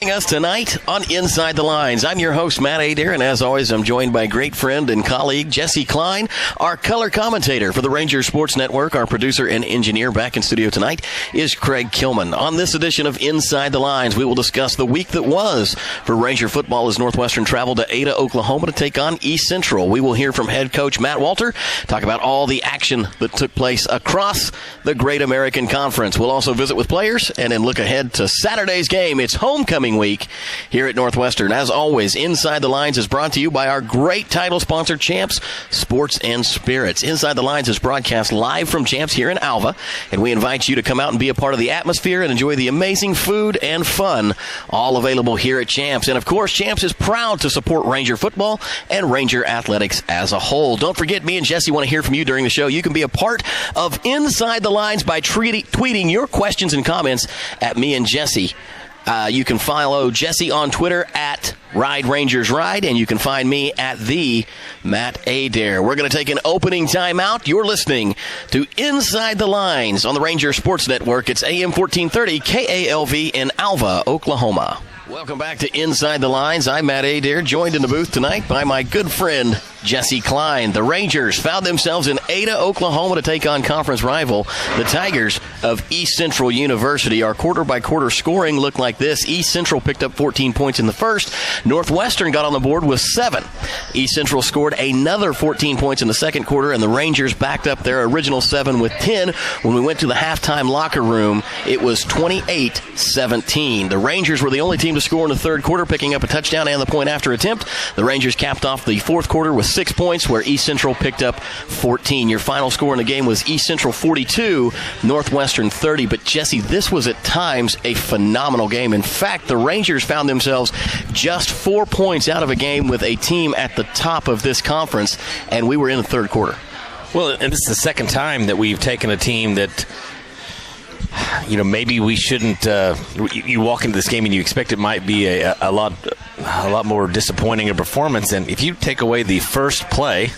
Us tonight on Inside the Lines. I'm your host, Matt Adair, and as always, I'm joined by great friend and colleague, Jesse Klein, our color commentator for the Rangers Sports Network. Our producer and engineer back in studio tonight is Craig Kilman. On this edition of Inside the Lines, we will discuss the week that was for Ranger football as Northwestern traveled to Ada, Oklahoma to take on East Central. We will hear from head coach Matt Walter, talk about all the action that took place across the Great American Conference. We'll also visit with players and then look ahead to Saturday's game. It's homecoming week here at Northwestern. As always, Inside the Lines is brought to you by our great title sponsor, Champs Sports and Spirits. Inside the Lines is broadcast live from Champs here in Alva, and we invite you to come out and be a part of the atmosphere and enjoy the amazing food and fun, all available here at Champs. And of course, Champs is proud to support Ranger football and Ranger athletics as a whole. Don't forget, me and Jesse want to hear from you during the show. You can be a part of Inside the Lines by tweeting your questions and comments at me and Jesse. You can follow Jesse on Twitter at Ride Rangers Ride, and you can find me at the Matt Adair. We're going to take an opening timeout. You're listening to Inside the Lines on the Ranger Sports Network. It's AM 1430 KALV in Alva, Oklahoma. Welcome back to Inside the Lines. I'm Matt Adair, joined in the booth tonight by my good friend Jesse Klein. The Rangers found themselves in Ada, Oklahoma to take on conference rival, the Tigers of East Central University. Our quarter-by-quarter scoring looked like this. East Central picked up 14 points in the first. Northwestern got on the board with 7. East Central scored another 14 points in the second quarter, and the Rangers backed up their original 7 with 10. When we went to the halftime locker room, it was 28-17. The Rangers were the only team to score in the third quarter, picking up a touchdown and the point after attempt. The Rangers capped off the fourth quarter with 6 points, where East Central picked up 14. Your final score in the game was East Central 42, Northwestern 30. But Jesse, this was at times a phenomenal game. In fact, the Rangers found themselves just 4 points out of a game with a team at the top of this conference, and we were in the third quarter. Well, and this is the second time that we've taken a team that, maybe we shouldn't. You walk into this game and you expect it might be a lot more disappointing a performance. And if you take away the first play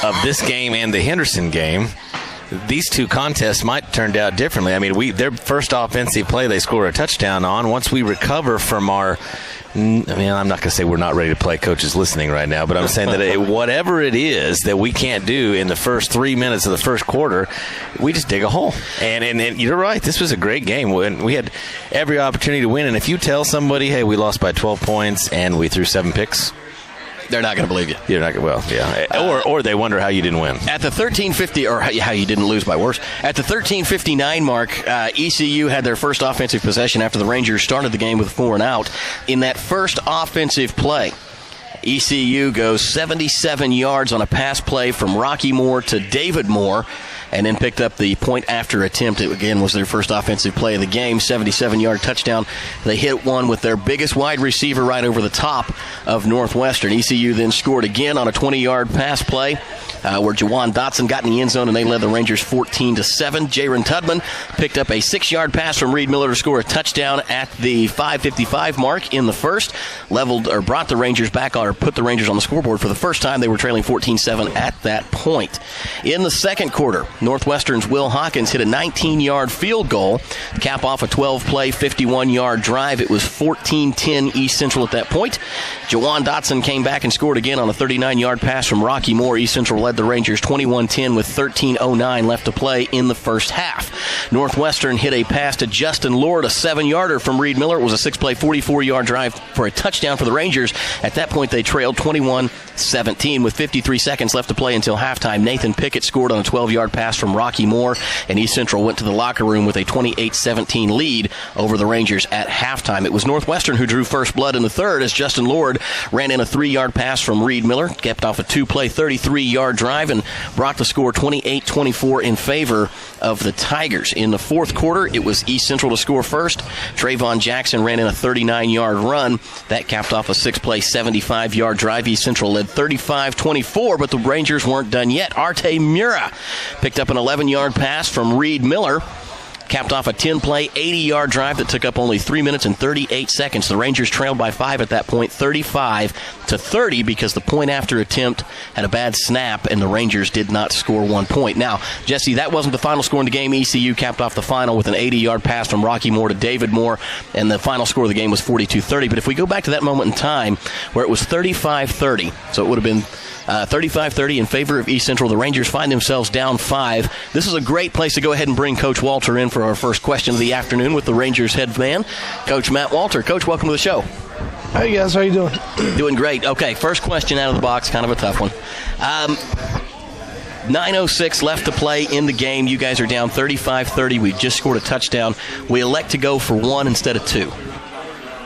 of this game and the Henderson game, these two contests might have turned out differently. I mean, their first offensive play they score a touchdown on. Once we recover from I'm not going to say we're not ready to play. Coach is listening right now, but I'm saying that whatever it is that we can't do in the first 3 minutes of the first quarter, we just dig a hole. And you're right. This was a great game. We had every opportunity to win. And if you tell somebody, hey, we lost by 12 points and we threw 7 picks, they're not going to believe you. You're not. Well, yeah. Or they wonder how you didn't win. At the 13:50, or how you didn't lose by worse. At the 13:59 mark, ECU had their first offensive possession after the Rangers started the game with 4 and out. In that first offensive play, ECU goes 77 yards on a pass play from Rocky Moore to David Moore, and then picked up the point after attempt. It, again, was their first offensive play of the game, 77-yard touchdown. They hit one with their biggest wide receiver right over the top of Northwestern. ECU then scored again on a 20-yard pass play where Jawan Dotson got in the end zone, and they led the Rangers 14-7. Jaron Tudman picked up a 6-yard pass from Reed Miller to score a touchdown at the 5:55 mark in the first, brought the Rangers back, or put the Rangers on the scoreboard for the first time. They were trailing 14-7 at that point. In the second quarter, Northwestern's Will Hawkins hit a 19-yard field goal, cap off a 12-play, 51-yard drive. It was 14-10 East Central at that point. Jawan Dotson came back and scored again on a 39-yard pass from Rocky Moore. East Central led the Rangers 21-10 with 13:09 left to play in the first half. Northwestern hit a pass to Justin Lord, a 7-yarder from Reed Miller. It was a 6-play, 44-yard drive for a touchdown for the Rangers. At that point, they trailed 21-17 with 53 seconds left to play until halftime. Nathan Pickett scored on a 12-yard pass from Rocky Moore, and East Central went to the locker room with a 28-17 lead over the Rangers at halftime. It was Northwestern who drew first blood in the third as Justin Lord ran in a 3-yard pass from Reed Miller, kept off a 2-play, 33-yard drive, and brought the score 28-24 in favor of the Tigers. In the fourth quarter, it was East Central to score first. Trayvon Jackson ran in a 39-yard run. That capped off a 6-play, 75-yard drive. East Central led 35-24, but the Rangers weren't done yet. Arte Mura picked up an 11-yard pass from Reed Miller capped off a 10-play, 80-yard drive that took up only 3 minutes and 38 seconds. The Rangers trailed by 5 at that point, 35-30, because the point-after attempt had a bad snap, and the Rangers did not score 1 point. Now, Jesse, that wasn't the final score in the game. ECU capped off the final with an 80-yard pass from Rocky Moore to David Moore, and the final score of the game was 42-30. But if we go back to that moment in time where it was 35-30, so it would have been 35-30 in favor of East Central. The Rangers find themselves down 5. This is a great place to go ahead and bring Coach Walter in for our first question of the afternoon with the Rangers head man, Coach Matt Walter. Coach, welcome to the show. Hey, guys. How you doing? Doing great. Okay, first question out of the box, kind of a tough one. 9:06 left to play in the game. You guys are down 35-30. We just scored a touchdown. We elect to go for 1 instead of 2.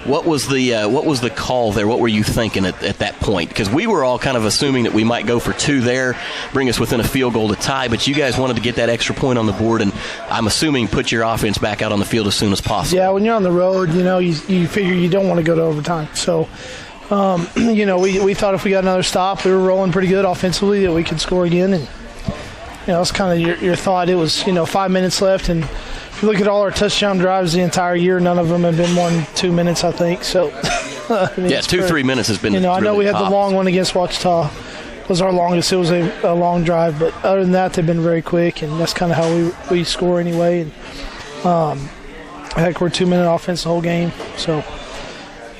What was the call there? What were you thinking at that point? Because we were all kind of assuming that we might go for 2 there, bring us within a field goal to tie, but you guys wanted to get that extra point on the board, and I'm assuming put your offense back out on the field as soon as possible. Yeah, when you're on the road, you figure you don't want to go to overtime. So, we thought if we got another stop, we were rolling pretty good offensively, that we could score again. And, that's kind of your thought. It was, 5 minutes left, and if you look at all our touchdown drives the entire year, none of them have been more than 2 minutes, I think. So, 2-3 minutes has been. I know really we had tops. the long one against Wichita. Was our longest. It was a long drive, but other than that, they've been very quick, and that's kind of how we score anyway. And heck, we're 2-minute offense the whole game, so.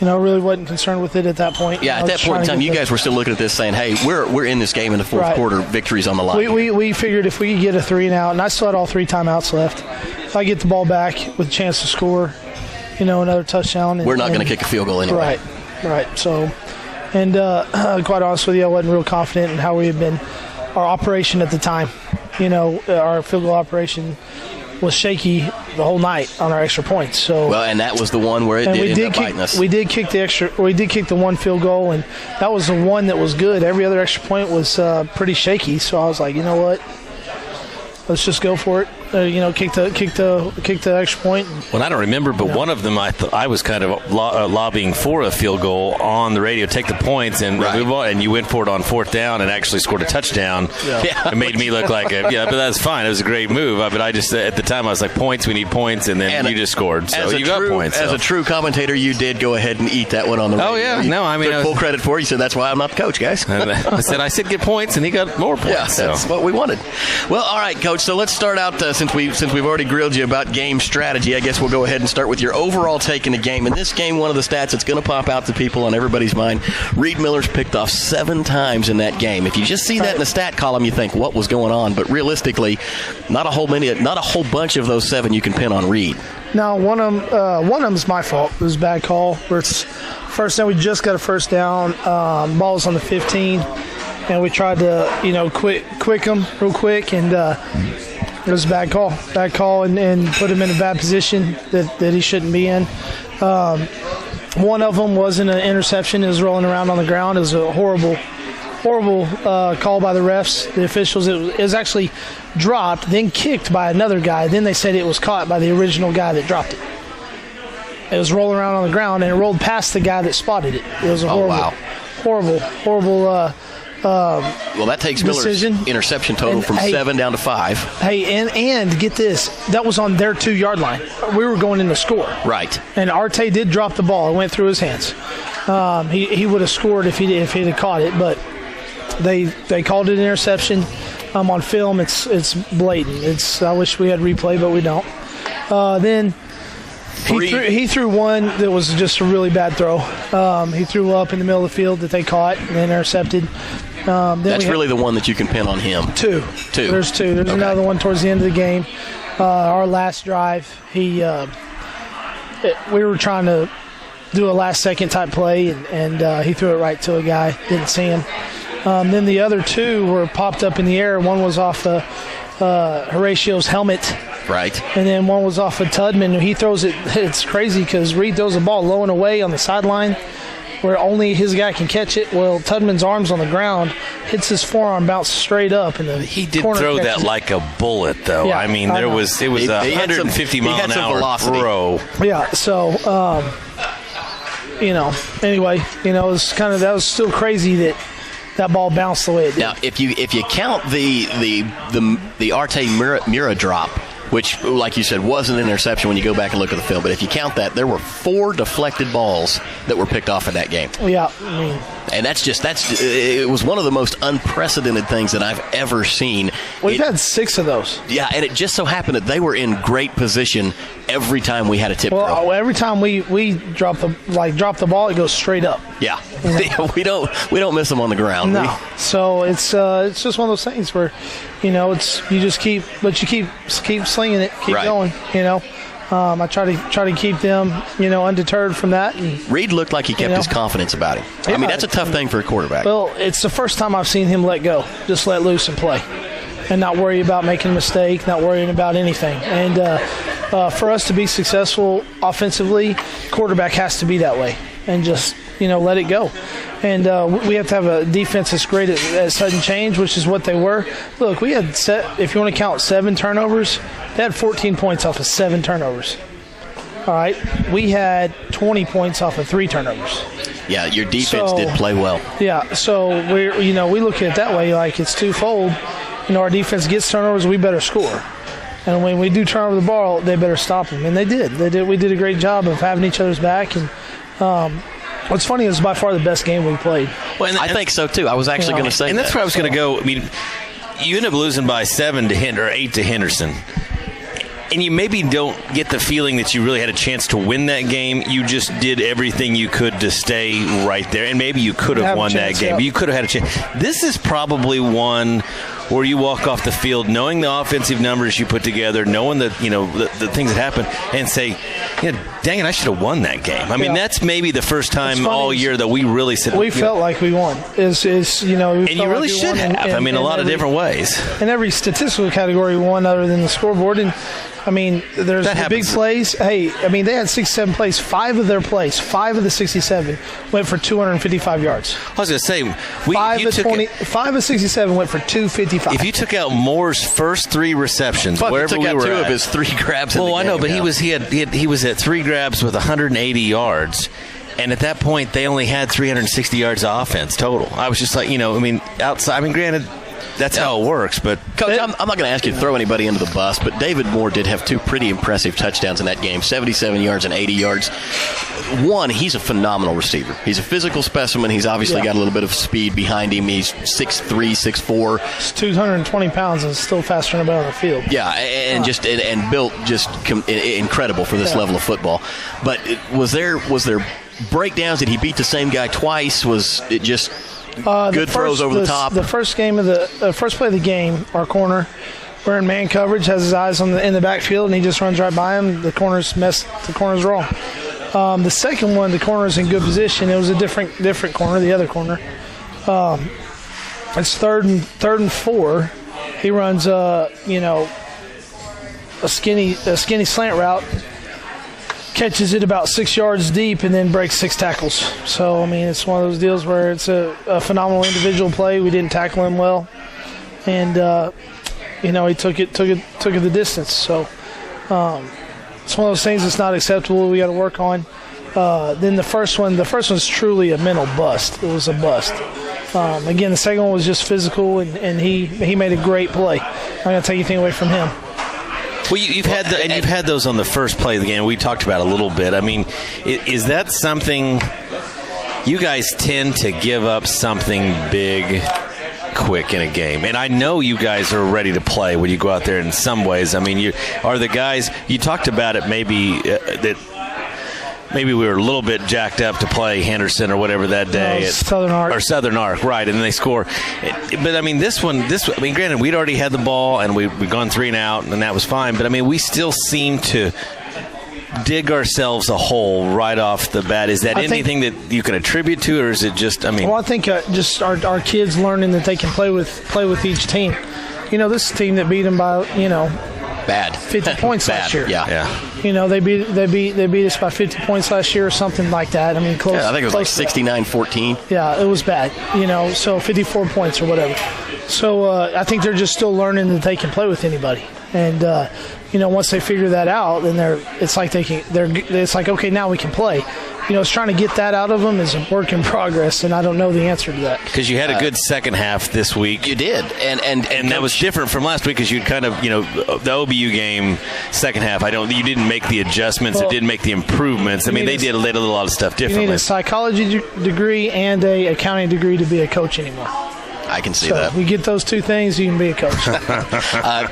Really wasn't concerned with it at that point. Yeah, at that point in time, you guys were still looking at this saying, hey, we're in this game in the fourth quarter. Victory's on the line. We figured if we could get a 3-and-out, and I still had all 3 timeouts left, if I get the ball back with a chance to score, another touchdown. We're not going to kick a field goal anyway. Right. So, and quite honest with you, I wasn't real confident in how we had been, our operation at the time. Our field goal operation was shaky the whole night on our extra points. So and that was the one where it did end up biting us. We did kick the one field goal, and that was the one that was good. Every other extra point was pretty shaky. So I was like, you know what? Let's just go for it. Kick the extra point. Well, I don't remember, but one of them I was kind of lobbying for a field goal on the radio, take the points and move on, and you went for it on 4th down and actually scored a touchdown. Yeah. It made me look like but that's fine. It was a great move. But I just, at the time, I was like, points, we need points, and then you just scored. So you got points. As a true commentator, you did go ahead and eat that one on the radio. Oh, yeah. Took full credit for it. You said, that's why I'm not the coach, guys. I said get points, and he got more points. Yeah, that's what we wanted. Well, all right, Coach, so let's start out, since we've already grilled you about game strategy, I guess we'll go ahead and start with your overall take in the game. In this game, one of the stats that's going to pop out to people on everybody's mind, Reed Miller's picked off 7 times in that game. If you just see that in the stat column, you think, what was going on? But realistically, not a whole bunch of those 7 you can pin on Reed. No, one of them's my fault. It was a bad call. First down, we just got a first down. Ball was on the 15, and we tried to, quick them real quick, and it was a bad call, and put him in a bad position that he shouldn't be in. One of them wasn't an interception. It was rolling around on the ground. It was a horrible call by the refs, the officials. It was actually dropped, then kicked by another guy. Then they said it was caught by the original guy that dropped it. It was rolling around on the ground, and it rolled past the guy that spotted it. It was a horrible well, that takes decision. Miller's interception total from 7 down to 5. Hey, and get this. That was on their 2-yard line. We were going in to score. Right. And Arte did drop the ball. It went through his hands. He would have scored if he'd have caught it, but they called it an interception. On film, it's blatant. I wish we had replay, but we don't. Then he threw one that was just a really bad throw. He threw up in the middle of the field that they caught and intercepted. That's really the one that you can pin on him. Two. There's 2. There's another one towards the end of the game. Our last drive, we were trying to do a last-second type play, and he threw it right to a guy. Didn't see him. Then the other 2 were popped up in the air. One was off Horatio's helmet. Right. And then one was off of Tudman. He throws it. It's crazy because Reed throws the ball low and away on the sideline where only his guy can catch it. Well, Tudman's arm's on the ground, hits his forearm, bounces straight up. And he did throw that like a bullet, though. Yeah, I mean, it was a 150-mile-an-hour throw. Yeah, so, anyway, it was that was still crazy that ball bounced the way it did. Now, if you count the Arte Mura drop, which, like you said, was an interception when you go back and look at the film. But if you count that, there were 4 deflected balls that were picked off in that game. Yeah. And it was one of the most unprecedented things that I've ever seen. We've had 6 of those. Yeah, and it just so happened that they were in great position every time we had a tip throw. Every time we drop the ball, it goes straight up. Yeah. we don't miss them on the ground. No. So it's just one of those things where, you just keep slinging it, keep going. I try to keep them, undeterred from that. And, Reed looked like he kept his confidence about him. Yeah, I mean, that's a tough thing for a quarterback. Well, it's the first time I've seen him let go, just let loose and play, and not worry about making a mistake, not worrying about anything. And for us to be successful offensively, quarterback has to be that way and just, let it go. And we have to have a defense that's great at sudden change, which is what they were. Look, we had, if you want to count 7 turnovers, they had 14 points off of 7 turnovers. All right. We had 20 points off of 3 turnovers. Yeah, your defense did play well. Yeah, so we look at it that way, like it's twofold. Our defense gets turnovers, we better score. And when we do turn over the ball, they better stop them. And they did. We did a great job of having each other's back. And what's funny is by far the best game we played. Well, I think so, too. I was actually going to say that. And that's where I was going to go. I mean, you end up losing by 7 to 8 to Henderson. And you maybe don't get the feeling that you really had a chance to win that game. You just did everything you could to stay right there. And maybe you could have won that game. You could have had a chance. This is probably one where you walk off the field knowing the offensive numbers you put together, knowing that, the things that happened, and say, dang it, I should have won that game. I mean, that's maybe the first time all year that we really said. We felt like we won. And you really should have. In a lot of different ways. In every statistical category, we won other than the scoreboard. And I mean, there's the big plays. Hey, I mean, they had 67 plays. 5 of their plays, 5 of the 67 went for 255 yards. I was going to say, 5 of 67 went for 255. If you took out Moore's first 3 receptions, wherever we were at, 2 at, of his 3 grabs. Well, I know, but he was at 3 grabs with 180 yards. And at that point, they only had 360 yards of offense total. I was just like, outside. I mean, granted, that's how it works. But Coach, I'm not going to ask you to throw anybody into the bus, but David Moore did have 2 pretty impressive touchdowns in that game, 77 yards and 80 yards. One, he's a phenomenal receiver. He's a physical specimen. He's obviously got a little bit of speed behind him. He's 6'3", 6'4". He's 220 pounds and is still faster than anybody on the field. Yeah, and built just incredible for this level of football. But was there breakdowns? Did he beat the same guy twice? Was it just good throws over the top? The first play of the game, our corner, we're in man coverage, has his eyes in the backfield, and he just runs right by him. The corner's wrong. The second one, the corner's in good position. It was a different corner, the other corner. It's third and 4. He runs a skinny slant route, catches it about 6 yards deep, and then breaks 6 tackles. So, I mean, it's one of those deals where it's a phenomenal individual play. We didn't tackle him well, and he took it the distance. So, it's one of those things that's not acceptable. We got to work on. Then the first one's truly a mental bust. It was a bust. Again, the second one was just physical, and he made a great play. I'm not going to take anything away from him. Well, you've had those on the first play of the game. We talked about it a little bit. I mean, is that something you guys tend to give up something big quick in a game? And I know you guys are ready to play when you go out there in some ways. I mean, you are the guys. You talked about it maybe that maybe we were a little bit jacked up to play Henderson or whatever that day. Southern Arc, right, and then they score. But, I mean, granted, we'd already had the ball, and we'd gone 3 and out, and that was fine. But, I mean, we still seem to dig ourselves a hole right off the bat. Is that anything that you can attribute to, or is it just, I mean? Well, I think just our kids learning that they can play with each team. This team that beat them by, bad 50 points last year. Yeah. They beat us by 50 points last year or something like that. I mean, close. Yeah, I think it was like 69-14. Yeah, it was bad. So 54 points or whatever. So I think they're just still learning that they can play with anybody. And once they figure that out, then it's like okay, now we can play. is trying to get that out of them is a work in progress, and I don't know the answer to that. Because you had a good second half this week. You did, and that was different from last week because you'd kind of, the OBU game second half. You didn't make the adjustments. It didn't make the improvements. I mean, they did a lot of stuff differently. You need a psychology degree and a accounting degree to be a coach anymore. I can see that. We get those two things, you can be a coach.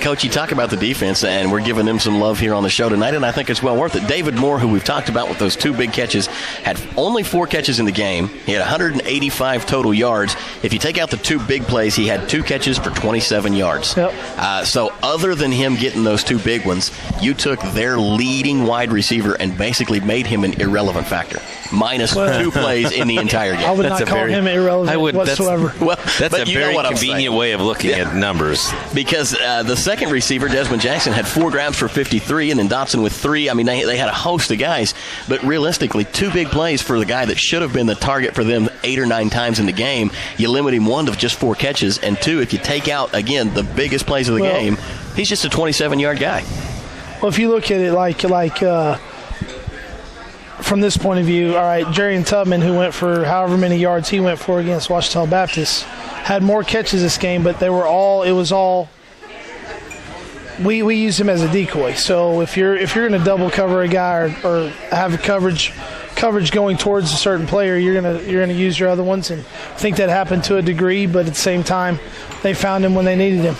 Coach, you talk about the defense, and we're giving them some love here on the show tonight, and I think it's well worth it. David Moore, who we've talked about with those 2 big catches, had only 4 catches in the game. He had 185 total yards. If you take out the 2 big plays, he had 2 catches for 27 yards. Yep. So other than him getting those 2 big ones, you took their leading wide receiver and basically made him an irrelevant factor. Minus 2 plays in the entire game. I would not call him irrelevant whatsoever. That's a very convenient way of looking at numbers. Because the second receiver, Desmond Jackson, had 4 grabs for 53, and then Dotson with 3. I mean, they had a host of guys, but realistically, 2 big plays for the guy that should have been the target for them 8 or 9 times in the game. You limit him 1 to just 4 catches, and 2, if you take out, again, the biggest plays of the game, he's just a 27-yard guy. Well, if you look at it like from this point of view, all right, Jerry Tubman, who went for however many yards he went for against Washita Baptist, had more catches this game, but we used him as a decoy. So if you're going to double cover a guy or have a coverage going towards a certain player, you're gonna use your other ones, and I think that happened to a degree, but at the same time, they found him when they needed him.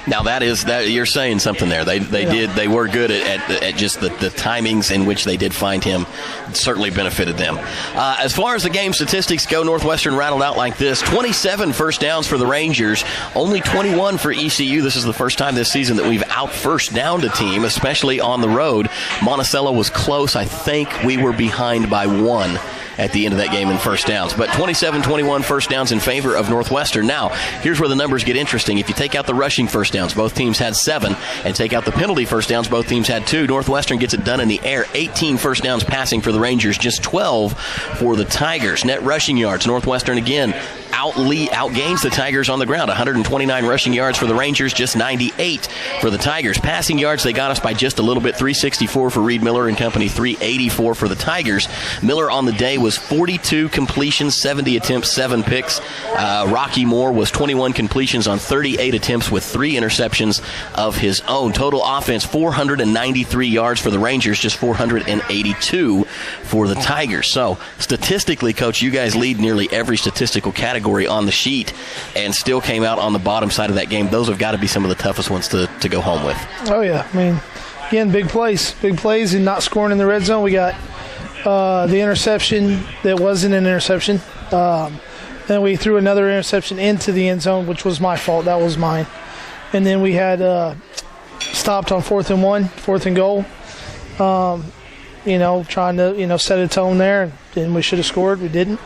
Now that you're saying something there. They were good at just the timings in which they did find him. It certainly benefited them. As far as the game statistics go, Northwestern rattled out like this: 27 first downs for the Rangers, only 21 for ECU. This is the first time this season that we've out first downed a team, especially on the road. Monticello was close. I think we were behind by 1 at the end of that game in first downs. But 27-21 first downs in favor of Northwestern. Now, here's where the numbers get interesting. If you take out the rushing first downs, both teams had 7, and take out the penalty first downs, both teams had 2. Northwestern gets it done in the air. 18 first downs passing for the Rangers, just 12 for the Tigers. Net rushing yards, Northwestern again outgains the Tigers on the ground. 129 rushing yards for the Rangers, just 98 for the Tigers. Passing yards, they got us by just a little bit. 364 for Reed Miller and company, 384 for the Tigers. Miller on the day was 42 completions, 70 attempts, 7 picks. Rocky Moore was 21 completions on 38 attempts with 3 interceptions of his own. Total offense, 493 yards for the Rangers, just 482 for the Tigers. So statistically, Coach, you guys lead nearly every statistical category on the sheet and still came out on the bottom side of that game. Those have got to be some of the toughest ones to go home with. Oh, yeah. I mean, again, big plays and not scoring in the red zone. We got the interception that wasn't an interception. Then we threw another interception into the end zone, which was my fault. That was mine. And then we had stopped on 4th and 1, 4th and goal. Trying to, set a tone there. And we should have scored. We didn't.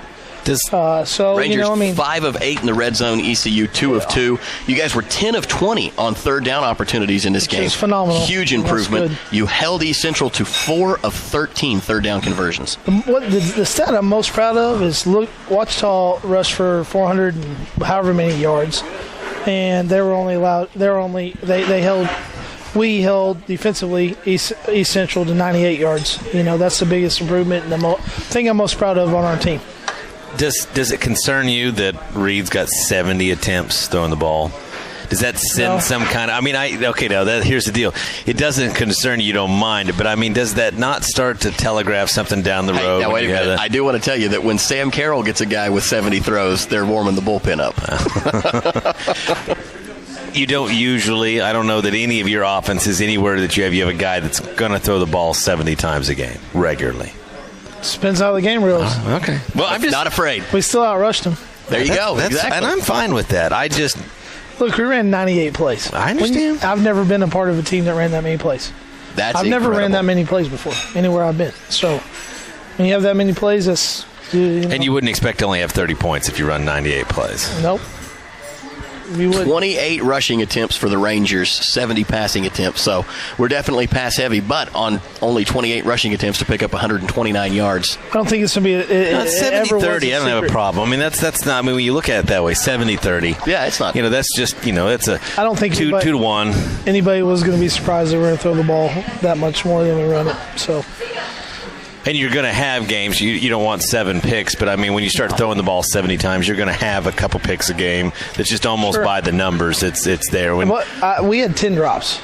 Rangers 5 of 8 in the red zone, ECU 2 of 2. You guys were 10 of 20 on third down opportunities in this game. It's phenomenal. Huge improvement. You held East Central to 4 of 13 third down conversions. The stat I'm most proud of is Wachita rushed for 400 and however many yards, and they were only allowed. We held defensively East Central to 98 yards. That's the biggest improvement and the thing I'm most proud of on our team. Does it concern you that Reed's got 70 attempts throwing the ball? Does that send some kind of... here's the deal. It doesn't concern you, don't mind it, but, does that not start to telegraph something down the road? Now, wait a minute. I do want to tell you that when Sam Carroll gets a guy with 70 throws, they're warming the bullpen up. You don't usually... I don't know that any of your offenses, anywhere that you have a guy that's going to throw the ball 70 times a game, regularly. Depends how the game reels. Okay. Well, I'm just not afraid. We still outrushed them. There you go. Exactly. And I'm fine with that. Look, we ran 98 plays. I understand. I've never been a part of a team that ran that many plays. I've never ran that many plays before, anywhere I've been. So when you have that many plays, that's... And you wouldn't expect to only have 30 points if you run 98 plays. Nope. We would. 28 rushing attempts for the Rangers, 70 passing attempts. So we're definitely pass heavy, but on only 28 rushing attempts to pick up 129 yards. I don't think it's going to be 70-30. I don't have a problem. That's not. When you look at it that way, 70-30. Yeah, it's not. That's just. It's a. I don't think 2 to 1. Anybody was going to be surprised that we're going to throw the ball that much more than we run it. So. And you're going to have games. You don't want 7 picks, but I mean, when you start throwing the ball 70 times, you're going to have a couple picks a game. That's just almost by the numbers. It's there. We had 10 drops.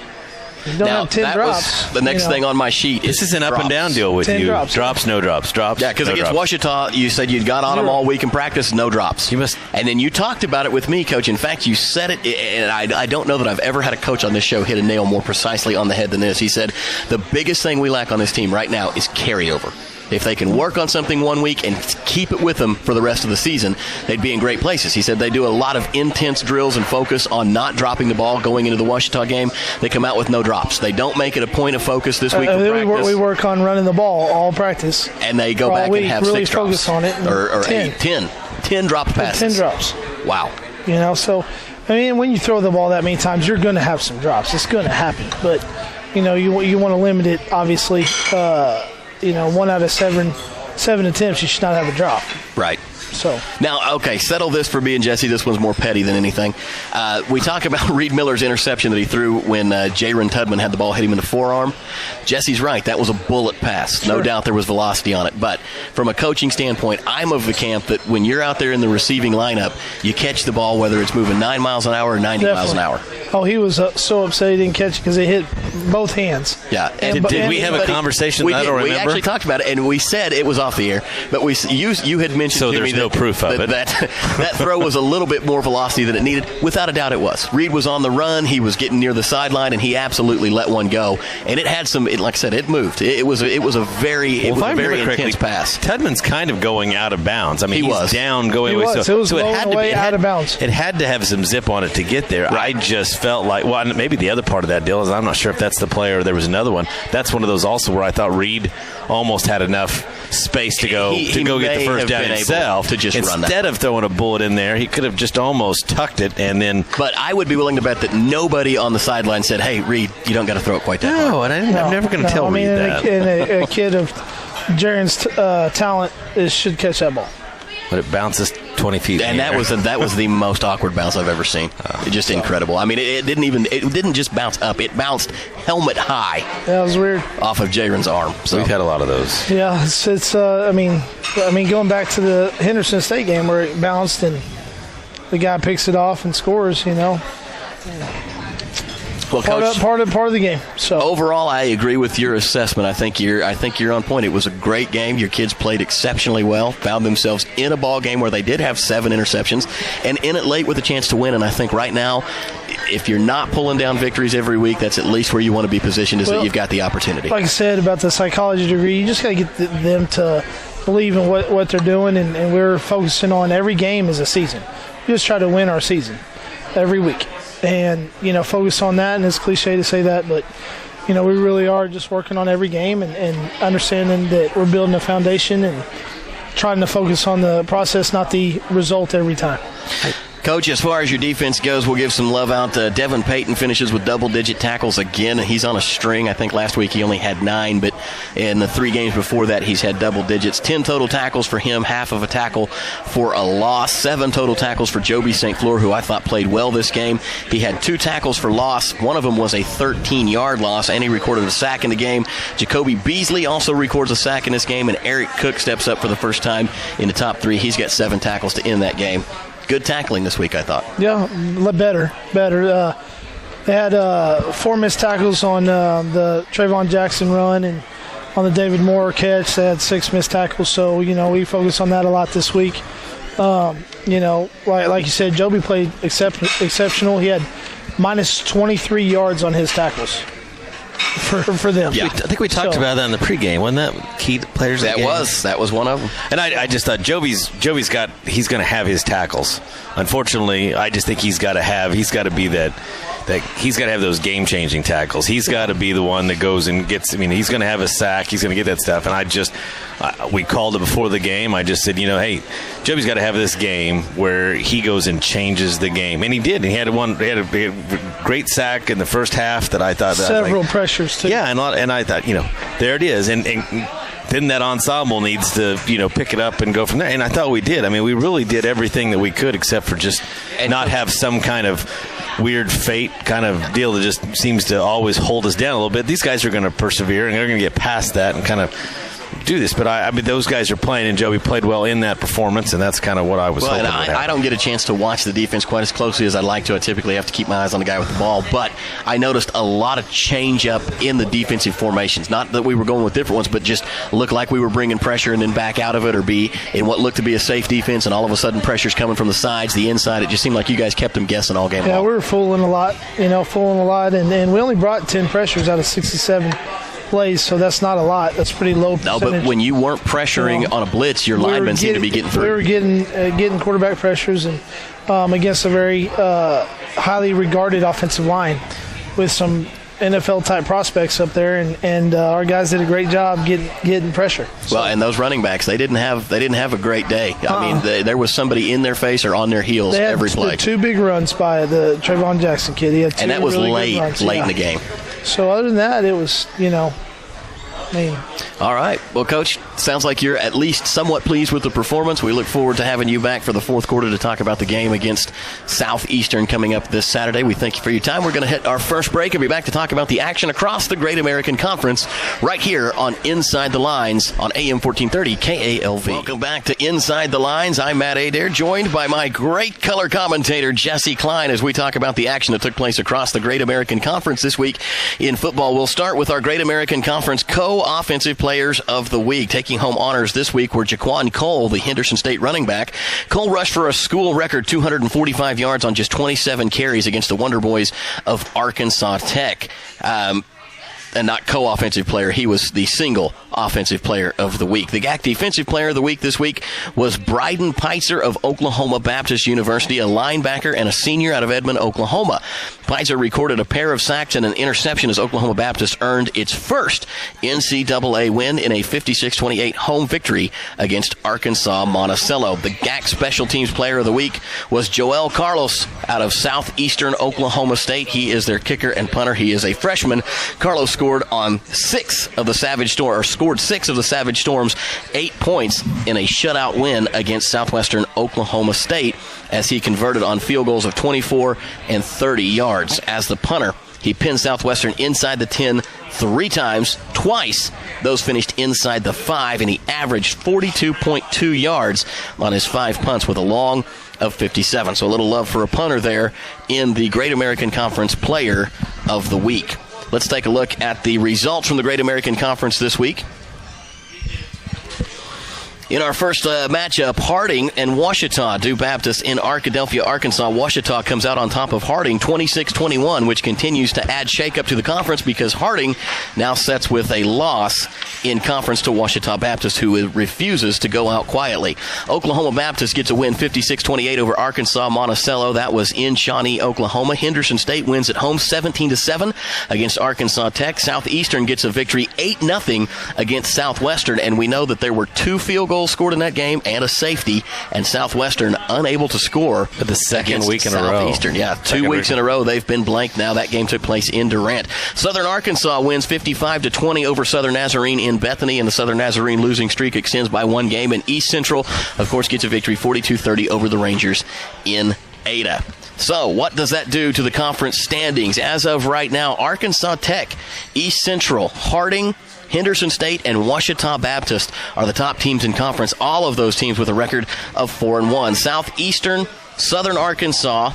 You don't have 10 drops. Was the next thing on my sheet. This is an up and down deal with 10 you. drops. No drops. Yeah, because against Ouachita, you said you'd got on them all week in practice, no drops. And then you talked about it with me, Coach. In fact, you said it, and I don't know that I've ever had a coach on this show hit a nail more precisely on the head than this. He said, the biggest thing we lack on this team right now is carryover. If they can work on something one week and keep it with them for the rest of the season, they'd be in great places. He said they do a lot of intense drills and focus on not dropping the ball going into the Ouachita game. They come out with no drops. They don't make it a point of focus this week for practice. We work on running the ball all practice. And they go back and have really 6 drops. Focus on it. Or 10 dropped passes. 10 drops. Wow. So, I mean, when you throw the ball that many times, you're going to have some drops. It's going to happen. But, you want to limit it, obviously. 1 out of 7 attempts, you should not have a drop. Right. So now, okay, settle this for me and Jesse. This one's more petty than anything. We talk about Reed Miller's interception that he threw when Jaron Tudman had the ball hit him in the forearm. Jesse's right. That was a bullet pass. No doubt there was velocity on it. But from a coaching standpoint, I'm of the camp that when you're out there in the receiving lineup, you catch the ball whether it's moving 9 miles an hour or 90 miles an hour. Oh, he was so upset he didn't catch it because it hit both hands. Yeah. Did we have a conversation? I don't remember. We actually talked about it, and we said it was off the air. But you had mentioned so to me there's no proof of it. That throw was a little bit more velocity than it needed. Without a doubt, it was. Reed was on the run. He was getting near the sideline, and he absolutely let one go. And it had some. Like I said, it moved. It was a very intense pass. Tudman's kind of going out of bounds. I mean, he was down going away. So it had to be out of bounds. It had to have some zip on it to get there. Right. I just felt like, well, maybe the other part of that deal is I'm not sure if that's the play or there was another one. That's one of those also where I thought Reed almost had enough space to go get the first down himself to just run that. Instead of throwing a bullet in there, he could have just almost tucked it and then. But I would be willing to bet that nobody on the sideline said, "Hey, Reed, you don't got to throw it quite that hard." No, and I'm never going to tell Reed that. A kid of Jaron's talent should catch that ball. But it bounces 20 feet. And that was the most awkward bounce I've ever seen. It's just incredible. I mean, it didn't just bounce up; it bounced helmet high. That was weird. Off of Jaron's arm. So we've had a lot of those. Yeah, it's. I mean, going back to the Henderson State game where it bounced and the guy picks it off and scores. Well, Coach, part of the game. So overall, I agree with your assessment. I think you're on point. It was a great game. Your kids played exceptionally well. Found themselves in a ball game where they did have 7 interceptions and in it late with a chance to win. And I think right now, if you're not pulling down victories every week, that's at least where you want to be positioned. That you've got the opportunity. Like I said about the psychology degree, you just got to get them to believe in what they're doing, and we're focusing on every game as a season. We just try to win our season every week. And, focus on that, and it's cliche to say that, but, we really are just working on every game and understanding that we're building a foundation and trying to focus on the process, not the result every time. Coach, as far as your defense goes, we'll give some love out. Devin Payton finishes with double-digit tackles again. He's on a string. I think last week he only had 9, but in the 3 games before that, he's had double digits. 10 total tackles for him, half of a tackle for a loss. 7 total tackles for Joby St. Fleur, who I thought played well this game. He had 2 tackles for loss. One of them was a 13-yard loss, and he recorded a sack in the game. Jacoby Beasley also records a sack in this game, and Eric Cook steps up for the first time in the top 3. He's got 7 tackles to end that game. Good tackling this week, I thought. Yeah, better. They had 4 missed tackles on the Trayvon Jackson run, and on the David Moore catch, they had 6 missed tackles. So, we focus on that a lot this week. Like you said, Joby played exceptional. He had minus 23 yards on his tackles for them. Yeah. I think we talked about that in the pregame. Wasn't that key players? That was one of them. And I just thought he's going to have his tackles. Unfortunately, I just think he's got to be that he's got to have those game-changing tackles. He's got to be the one that goes and gets. I mean, he's going to have a sack. He's going to get that stuff. And we called it before the game. I just said, hey, Joby's got to have this game where he goes and changes the game, and he did. He had a great sack in the first half that I thought several pressures too. Yeah, and I thought, there it is, and then that ensemble needs to, pick it up and go from there. And I thought we did. I mean, we really did everything that we could except for just not have some kind of weird fate kind of deal that just seems to always hold us down a little bit. These guys are going to persevere, and they're going to get past that and kind of do this. But I mean, those guys are playing, and Joey played well in that performance, and that's kind of what I was hoping. I don't get a chance to watch the defense quite as closely as I'd like to. I typically have to keep my eyes on the guy with the ball, but I noticed a lot of change up in the defensive formations. Not that we were going with different ones, but just looked like we were bringing pressure and then back out of it, or be in what looked to be a safe defense, and all of a sudden pressure's coming from the sides, the inside. It just seemed like you guys kept them guessing all game long. Yeah, we were fooling a lot, and we only brought 10 pressures out of 67 plays, so that's not a lot. That's pretty low percentage. No, but when you weren't pressuring on a blitz, your linemen seemed to be getting through. We were getting quarterback pressures and against a very highly regarded offensive line with some NFL-type prospects up there, and our guys did a great job getting pressure. So. Well, and those running backs, they didn't have a great day. I mean, there was somebody in their face or on their heels every play. They had 2 big runs by the Trayvon Jackson kid. He had 2 and that was really late in the game. So other than that, it was, All right. Well, Coach, sounds like you're at least somewhat pleased with the performance. We look forward to having you back for the fourth quarter to talk about the game against Southeastern coming up this Saturday. We thank you for your time. We're going to hit our first break and be back to talk about the action across the Great American Conference right here on Inside the Lines on AM 1430 KALV. Welcome back to Inside the Lines. I'm Matt Adair, joined by my great color commentator, Jesse Klein, as we talk about the action that took place across the Great American Conference this week in football. We'll start with our Great American Conference co-offensive players of the week. Taking home honors this week were Jaquan Cole, the Henderson State running back. Cole rushed for a school record 245 yards on just 27 carries against the Wonder Boys of Arkansas Tech. And not co-offensive player. He was the single offensive player of the week. The GAC defensive player of the week this week was Bryden Peitzer of Oklahoma Baptist University, a linebacker and a senior out of Edmond, Oklahoma. Peitzer recorded a pair of sacks and an interception as Oklahoma Baptist earned its first NCAA win in a 56-28 home victory against Arkansas Monticello. The GAC special teams player of the week was Joel Carlos out of Southeastern Oklahoma State. He is their kicker and punter. He is a freshman. Carlos scored 6 of the Savage Storm's 8 points in a shutout win against Southwestern Oklahoma State as he converted on field goals of 24 and 30 yards. As the punter, he pinned Southwestern inside the 10 3 times. Twice, those finished inside the 5, and he averaged 42.2 yards on his 5 punts with a long of 57. So a little love for a punter there in the Great American Conference Player of the Week. Let's take a look at the results from the Great American Conference this week. In our first matchup, Harding and Ouachita do Baptist in Arkadelphia, Arkansas. Ouachita comes out on top of Harding 26-21, which continues to add shakeup to the conference because Harding now sets with a loss in conference to Ouachita Baptist, who refuses to go out quietly. Oklahoma Baptist gets a win 56-28 over Arkansas Monticello. That was in Shawnee, Oklahoma. Henderson State wins at home 17-7 against Arkansas Tech. Southeastern gets a victory 8-0 against Southwestern, and we know that there were 2 field goals scored in that game and a safety, and Southwestern unable to score for the second week in a row. Southeastern, 2 weeks in a row they've been blanked. Now that game took place in Durant. Southern Arkansas wins 55-20 over Southern Nazarene in Bethany, and the Southern Nazarene losing streak extends by 1 game. And East Central, of course, gets a victory 42-30 over the Rangers in Ada. So what does that do to the conference standings? As of right now, Arkansas Tech, East Central, Harding, Henderson State, and Ouachita Baptist are the top teams in conference. All of those teams with a record of 4-1. Southeastern, Southern Arkansas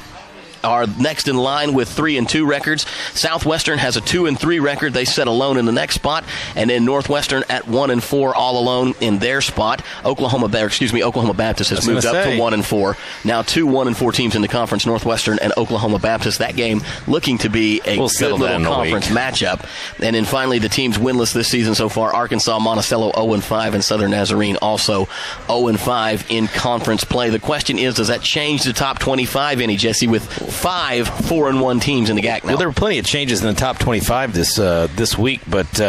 are next in line with 3-2 records. Southwestern has a 2-3 record. They sit alone in the next spot. And then Northwestern at 1-4, all alone in their spot. Oklahoma Baptist has moved up to 1-4. Now 2 1-4 teams in the conference, Northwestern and Oklahoma Baptist. That game looking to be a good little conference matchup. And then finally, the teams winless this season so far, Arkansas Monticello 0-5 and Southern Nazarene also 0-5 in conference play. The question is, does that change the top 25 any, Jesse, with 5 4-1 teams in the GAC now? Well, there were plenty of changes in the top 25 this week, but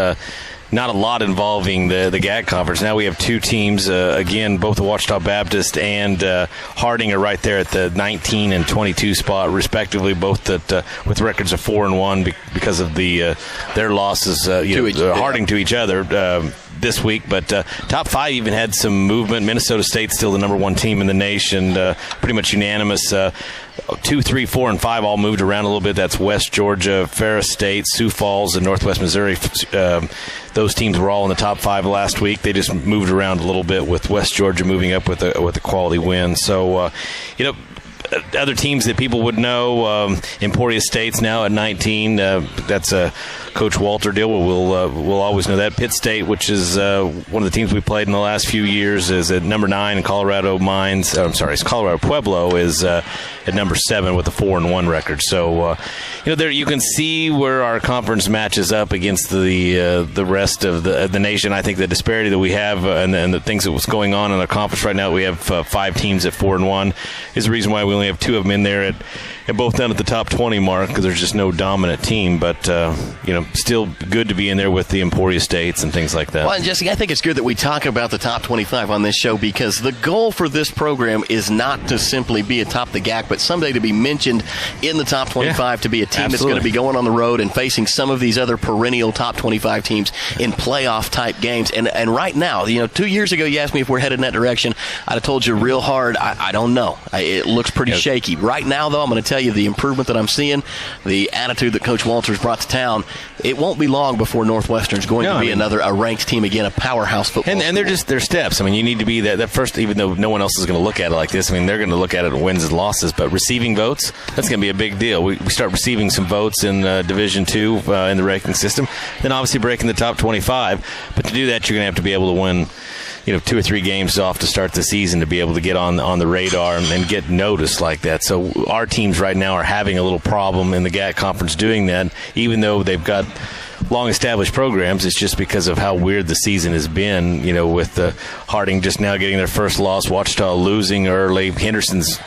not a lot involving the GAC conference. Now we have 2 teams, again, both the Ouachita Baptist and Harding are right there at the 19 and 22 spot, respectively, both with records of 4-1 because of their losses, Harding to each other. this week. But top 5 even had some movement. Minnesota State's still the number 1 team in the nation, pretty much unanimous. 2, 3, 4, and 5 all moved around a little bit. That's West Georgia, Ferris State, Sioux Falls, and Northwest Missouri. Those teams were all in the top 5 last week. They just moved around a little bit, with West Georgia moving up with a quality win. So, other teams that people would know, Emporia State's now at 19. That's Coach Walter deal. We'll always know that. Pitt State, which is one of the teams we played in the last few years, is at number 9. And Colorado Pueblo is at number 7 with a 4-1 record. So, there you can see where our conference matches up against the rest of the nation. I think the disparity that we have and the things that was going on in our conference right now, we have 5 teams at 4-1, is the reason why we only have 2 of them in there at both down at the top 20 mark, because there's just no dominant team. But still good to be in there with the Emporia States and things like that. Well, and Jesse, I think it's good that we talk about the top 25 on this show, because the goal for this program is not to simply be atop the GAC, but someday to be mentioned in the top 25, to be a team that's going to be going on the road and facing some of these other perennial top 25 teams in playoff type games. And right now, 2 years ago, you asked me if we're headed in that direction. I'd have told you real hard, I don't know. It looks pretty shaky. Right now, though, I'm going to tell you the improvement that I'm seeing, the attitude that Coach Walters brought to town. It won't be long before Northwestern's going to be a ranked team again, a powerhouse football and they're steps. You need to be that first, even though no one else is going to look at it like this. They're going to look at it in wins and losses, but receiving votes, that's going to be a big deal. We start receiving some votes in Division II in the ranking system, then obviously breaking the top 25. But to do that, you're going to have to be able to win 2 or 3 games off to start the season to be able to get on the radar and get noticed like that. So our teams right now are having a little problem in the GAC conference doing that, even though they've got long-established programs. It's just because of how weird the season has been, with Harding just now getting their first loss, Ouachita losing early, Henderson's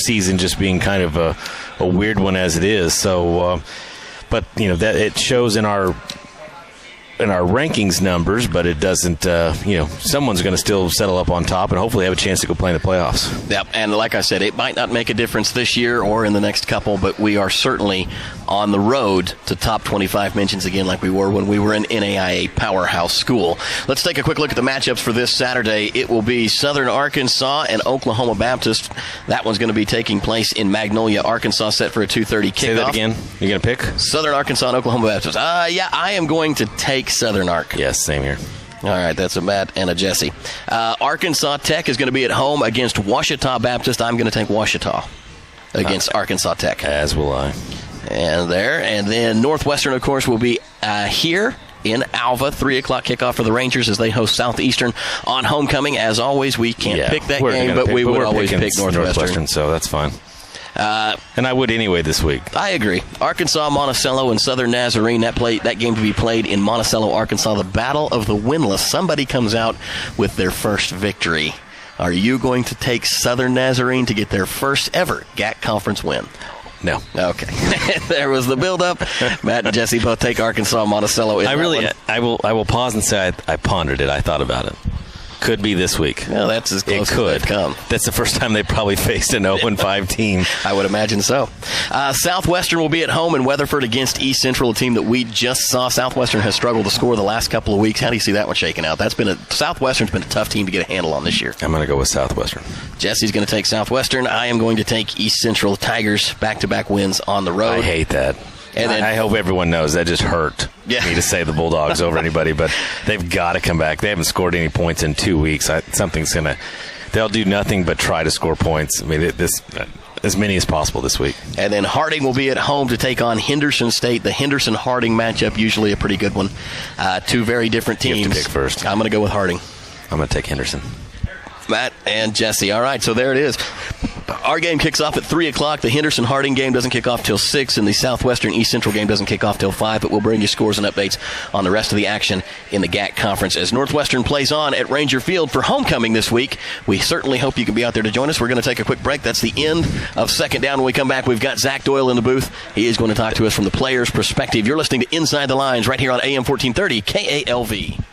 season just being kind of a weird one as it is. So, but, that it shows in our rankings numbers, but it doesn't, someone's going to still settle up on top and hopefully have a chance to go play in the playoffs. Yep, and like I said, it might not make a difference this year or in the next couple, but we are certainly on the road to top 25 mentions again, like we were when we were an NAIA powerhouse school. Let's take a quick look at the matchups for this Saturday. It will be Southern Arkansas and Oklahoma Baptist. That one's going to be taking place in Magnolia, Arkansas, set for a 2:30 kickoff. Say that again. You're going to pick? Southern Arkansas and Oklahoma Baptist. Yeah, I am going to take Southern Ark. Yes, same here. All right, that's a Matt and a Jesse. Arkansas Tech is going to be at home against Ouachita Baptist. I'm going to take Ouachita against Arkansas Tech. As will I. And then Northwestern, of course, will be here in Alva. 3 o'clock kickoff for the Rangers as they host Southeastern on homecoming. As always, we can't pick that game, but we would always pick Northwestern. So that's fine. And I would anyway this week. I agree. Arkansas, Monticello, and Southern Nazarene. That game to be played in Monticello, Arkansas. The battle of the winless. Somebody comes out with their first victory. Are you going to take Southern Nazarene to get their first ever GAC conference win? No. Okay. There was the build-up. Matt and Jesse both take Arkansas, Monticello. I will pause and say I pondered it. I thought about it. Could be this week. Well, that's as close as they've come. That's the first time they probably faced an 0-5 team. I would imagine so. Southwestern will be at home in Weatherford against East Central, a team that we just saw. Southwestern has struggled to score the last couple of weeks. How do you see that one shaking out? Southwestern's been a tough team to get a handle on this year. I'm going to go with Southwestern. Jesse's going to take Southwestern. I am going to take East Central. Tigers back-to-back wins on the road. I hate that. And then, I hope everyone knows that just hurt me to say the Bulldogs over anybody, but they've got to come back. They haven't scored any points in 2 weeks. They'll do nothing but try to score points. As many as possible this week. And then Harding will be at home to take on Henderson State. The Henderson-Harding matchup, usually a pretty good one. 2 very different teams. You have to pick first. I'm going to go with Harding. I'm going to take Henderson. Matt and Jesse. All right, so there it is. Our game kicks off at 3 o'clock. The Henderson-Harding game doesn't kick off till 6, and the Southwestern-East Central game doesn't kick off till 5, but we'll bring you scores and updates on the rest of the action in the GAC Conference as Northwestern plays on at Ranger Field for homecoming this week. We certainly hope you can be out there to join us. We're going to take a quick break. That's the end of Second Down. When we come back, we've got Zach Doyle in the booth. He is going to talk to us from the player's perspective. You're listening to Inside the Lines right here on AM 1430 KALV.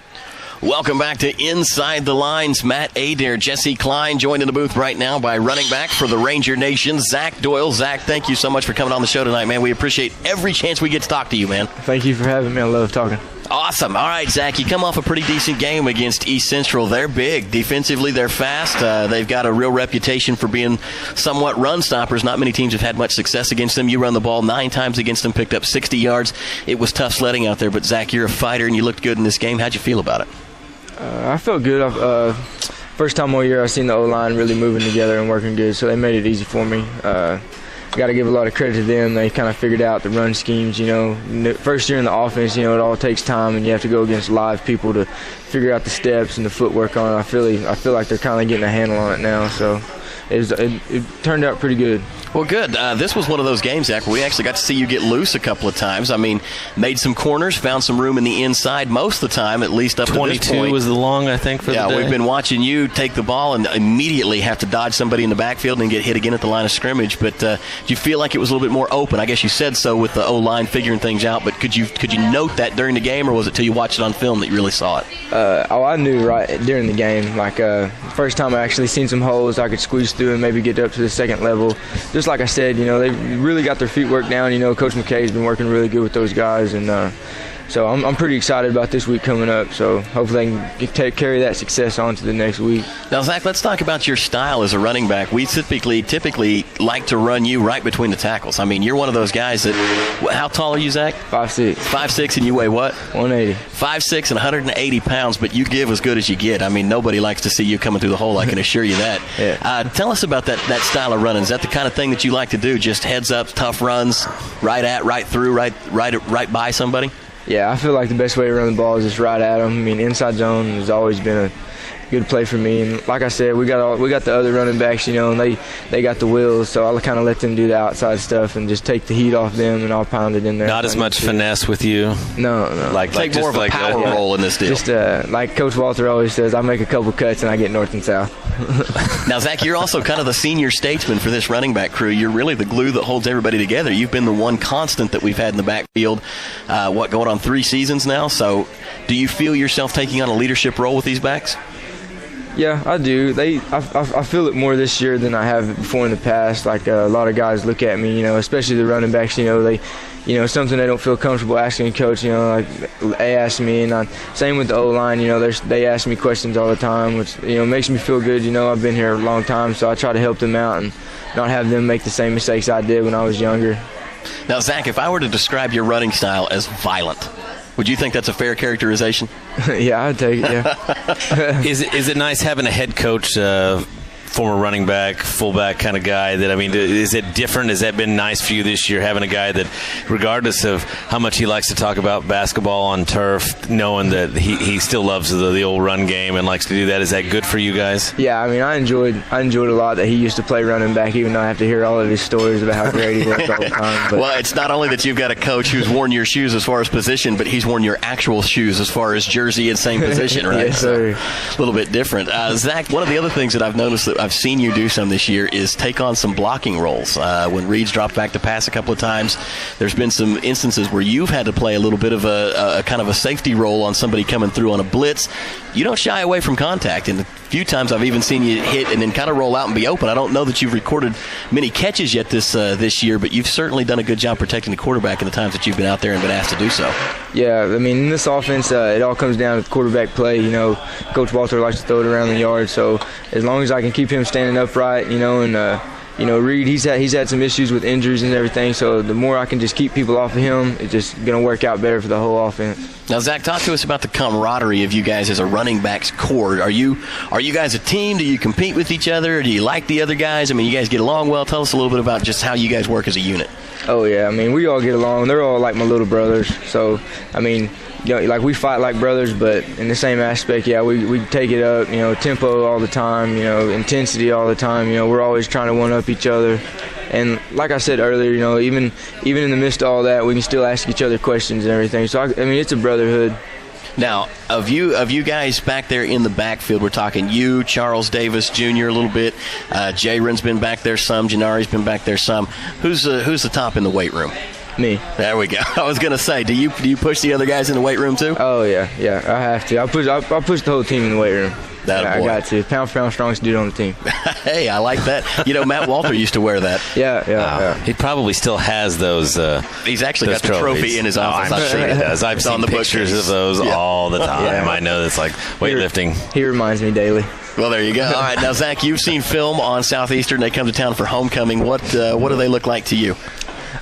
Welcome back to Inside the Lines. Matt Adair, Jesse Klein, joined in the booth right now by running back for the Ranger Nation, Zach Doyle. Zach, thank you so much for coming on the show tonight, man. We appreciate every chance we get to talk to you, man. Thank you for having me. I love talking. Awesome. All right, Zach, you come off a pretty decent game against East Central. They're big. Defensively, they're fast. They've got a real reputation for being somewhat run stoppers. Not many teams have had much success against them. You run the ball 9 times against them, picked up 60 yards. It was tough sledding out there, but Zach, you're a fighter, and you looked good in this game. How'd you feel about it? I felt good. First time all year I've seen the O-line really moving together and working good, so they made it easy for me. Got to give a lot of credit to them. They kind of figured out the run schemes. First year in the offense, it all takes time, and you have to go against live people to figure out the steps and the footwork on it. I feel like they're kind of getting a handle on it now, so it turned out pretty good. Well, good. This was one of those games, Zach, where we actually got to see you get loose a couple of times. I mean, made some corners, found some room in the inside most of the time, at least up to this point. 22 was the long, I think, for the day. Yeah, we've been watching you take the ball and immediately have to dodge somebody in the backfield and get hit again at the line of scrimmage. But do you feel like it was a little bit more open? I guess you said so with the O-line figuring things out, but could you note that during the game, or was it till you watched it on film that you really saw it? I knew right during the game. Like, first time I actually seen some holes I could squeeze through and maybe get up to the second level. Just like I said, they really got their feet worked down. Coach McKay's been working really good with those guys, and so I'm pretty excited about this week coming up. So hopefully they can carry that success on to the next week. Now, Zach, let's talk about your style as a running back. We typically like to run you right between the tackles. I mean, you're one of those guys that – how tall are you, Zach? 5'6". 5'6", and you weigh what? 180. 5'6" and 180 pounds, but you give as good as you get. I mean, nobody likes to see you coming through the hole, I can assure you that. Yeah. Tell us about that style of running. Is that the kind of thing that you like to do, just heads up, tough runs, right through, right by somebody? Yeah, I feel like the best way to run the ball is just right at them. I mean, inside zone has always been a good play for me. And like I said, we got the other running backs, and they got the wheels, so I'll kind of let them do the outside stuff and just take the heat off them, and I'll pound it in there. Not as much finesse with you? No. Take more of a power roll in this deal. Just like Coach Walter always says, I make a couple cuts and I get north and south. Now, Zach, you're also kind of the senior statesman for this running back crew. You're really the glue that holds everybody together. You've been the one constant that we've had in the backfield, going on 3 seasons now. So do you feel yourself taking on a leadership role with these backs? Yeah, I do. I feel it more this year than I have before in the past. Like a lot of guys look at me, especially the running backs. They, something they don't feel comfortable asking a coach. Like they ask me, and same with the O-line. They ask me questions all the time, which makes me feel good. I've been here a long time, so I try to help them out and not have them make the same mistakes I did when I was younger. Now, Zach, if I were to describe your running style as violent, would you think that's a fair characterization? Yeah, I'd take it, yeah. Is it nice having a head coach, former running back, fullback kind of guy? Is it different? Has that been nice for you this year, having a guy that, regardless of how much he likes to talk about basketball on turf, knowing that he still loves the old run game and likes to do that? Is that good for you guys? Yeah, I mean, I enjoyed a lot that he used to play running back, even though I have to hear all of his stories about how great he was all the time. But. Well, it's not only that you've got a coach who's worn your shoes as far as position, but he's worn your actual shoes as far as jersey and same position, right? Yes, sir. So, a little bit different. Zach, one of the other things that I've noticed that I've seen you do some this year is take on some blocking roles. When Reed's dropped back to pass a couple of times, there's been some instances where you've had to play a little bit of a kind of a safety role on somebody coming through on a blitz. You don't shy away from contact, and a few times I've even seen you hit and then kind of roll out and be open. I don't know that you've recorded many catches yet this year, but you've certainly done a good job protecting the quarterback in the times that you've been out there and been asked to do so. Yeah, I mean, in this offense, it all comes down to quarterback play. Coach Walter likes to throw it around the yard, so as long as I can keep him standing upright, and Reed, he's had some issues with injuries and everything, so the more I can just keep people off of him, it's just going to work out better for the whole offense. Now, Zach, talk to us about the camaraderie of you guys as a running backs core. Are you guys a team? Do you compete with each other? Do you like the other guys? I mean, you guys get along well. Tell us a little bit about just how you guys work as a unit. Oh, yeah. I mean, we all get along. They're all like my little brothers. So, I mean, like we fight like brothers, but in the same aspect, yeah, we take it up, tempo all the time, intensity all the time. We're always trying to one-up each other. And like I said earlier, even in the midst of all that, we can still ask each other questions and everything. So, I mean, it's a brotherhood. Now, of you guys back there in the backfield, we're talking you, Charles Davis Jr. a little bit. Jaron's been back there some. Janari's been back there some. Who's the top in the weight room? Me. There we go. I was going to say, do you push the other guys in the weight room too? Oh yeah, I have to. I push the whole team in the weight room. I got to. Pound for pound, strongest dude on the team. Hey, I like that. Matt Walter used to wear that. Yeah. He probably still has those. He's actually got the trophy in his office. I'm sure he does. I've seen pictures of those all the time. Yeah. I know it's like weightlifting. He reminds me daily. Well, there you go. All right, now Zach, you've seen film on Southeastern. They come to town for homecoming. What do they look like to you?